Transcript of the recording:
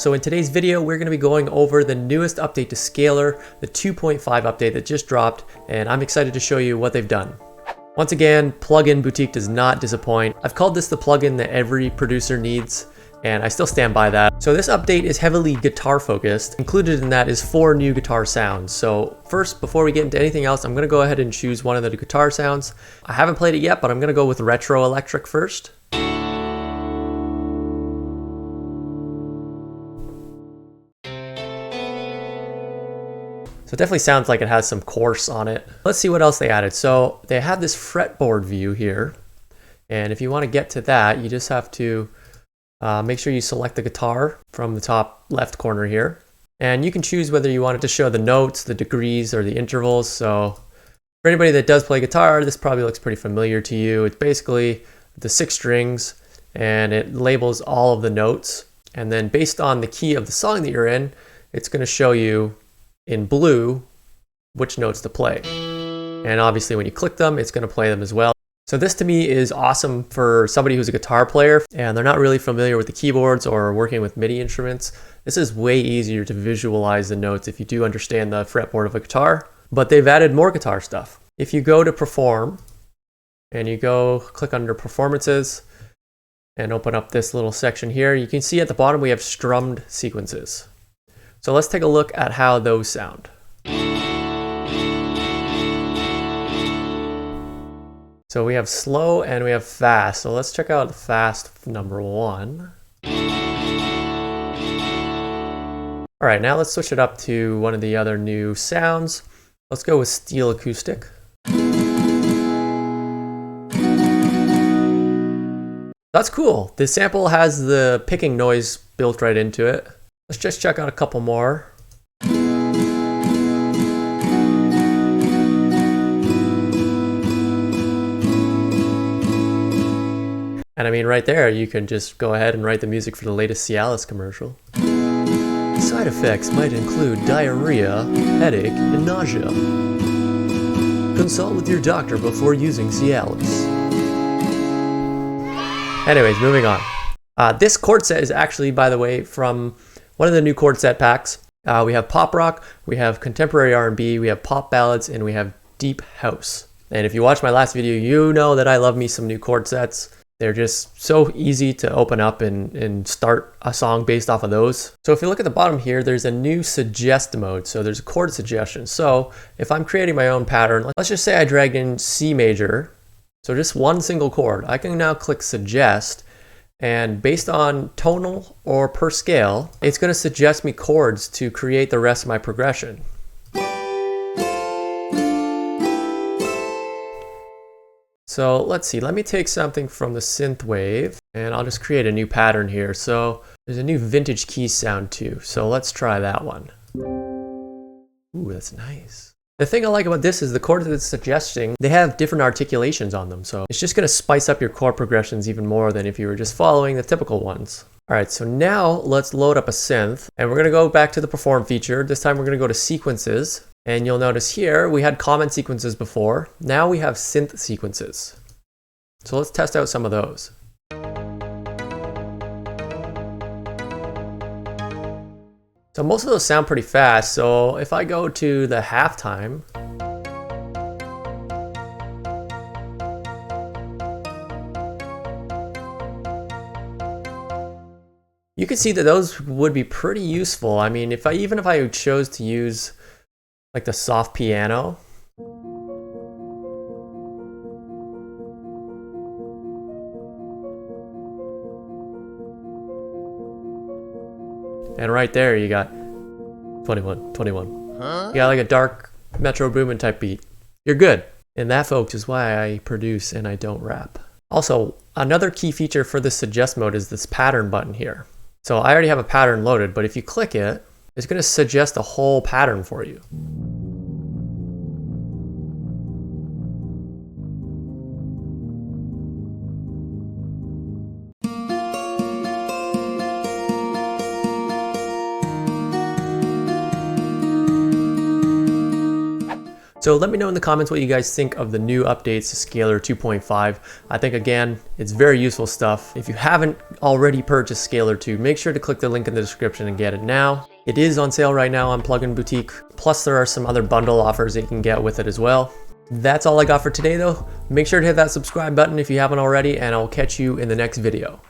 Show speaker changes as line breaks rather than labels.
So in today's video, we're going to be going over the newest update to Scalar, the 2.5 update that just dropped, and I'm excited to show you what they've done. Once again, Plugin Boutique does not disappoint. I've called this the plugin that every producer needs, and I still stand by that. So this update is heavily guitar focused. Included in that is 4 new guitar sounds. So first, before we get into anything else, I'm going to go ahead and choose one of the guitar sounds. I haven't played it yet, but I'm going to go with retro electric first. So it definitely sounds like it has some coarse on it. Let's see what else they added. So they have this fretboard view here. And if you want to get to that, you just have to make sure you select the guitar from the top left corner here. And you can choose whether you want it to show the notes, the degrees, or the intervals. So for anybody that does play guitar, this probably looks pretty familiar to you. It's basically the 6 strings and it labels all of the notes. And then based on the key of the song that you're in, it's going to show you in blue which notes to play. And obviously when you click them, it's going to play them as well. So this to me is awesome for somebody who's a guitar player and they're not really familiar with the keyboards or working with MIDI instruments. This is way easier to visualize the notes if you do understand the fretboard of a guitar. But they've added more guitar stuff. If you go to Perform and you go click under Performances and open up this little section here, you can see at the bottom we have strummed sequences. So let's take a look at how those sound. So we have slow and we have fast. So let's check out fast number 1. All right, now let's switch it up to one of the other new sounds. Let's go with steel acoustic. That's cool. The sample has the picking noise built right into it. Let's just check out a couple more. And I mean, right there, you can just go ahead and write the music for the latest Cialis commercial. Side effects might include diarrhea, headache, and nausea. Consult with your doctor before using Cialis. Anyways, moving on. This chord set is actually, by the way, from one of the new chord set packs. We have pop rock, we have contemporary R&B, we have pop ballads, and we have deep house. And if you watched my last video, you know that I love me some new chord sets. They're just so easy to open up and start a song based off of those. So if you look at the bottom here, there's a new suggest mode. So there's a chord suggestion. So if I'm creating my own pattern, let's just say I dragged in C major. So just one single chord. I can now click suggest. And based on tonal or per scale, it's going to suggest me chords to create the rest of my progression. So let's see, let me take something from the synth wave and I'll just create a new pattern here. So there's a new vintage keys sound too. So let's try that one. Ooh, that's nice. The thing I like about this is the chords that it's suggesting, they have different articulations on them. So it's just going to spice up your chord progressions even more than if you were just following the typical ones. All right, so now let's load up a synth and we're going to go back to the Perform feature. This time we're going to go to Sequences. And you'll notice here, we had comment sequences before. Now we have synth sequences. So let's test out some of those. So most of those sound pretty fast. So if I go to the halftime, you can see that those would be pretty useful. I mean, even if I chose to use like the soft piano. And right there you got 21. Huh? You got like a dark Metro Boomin type beat. You're good. And that, folks, is why I produce and I don't rap. Also, another key feature for this suggest mode is this pattern button here. So I already have a pattern loaded, but if you click it, it's going to suggest a whole pattern for you. So let me know in the comments what you guys think of the new updates to Scalar 2.5. I think, again, it's very useful stuff. If you haven't already purchased Scalar 2, make sure to click the link in the description and get it now. It is on sale right now on Plugin Boutique. Plus there are some other bundle offers that you can get with it as well. That's all I got for today though. Make sure to hit that subscribe button if you haven't already, and I'll catch you in the next video.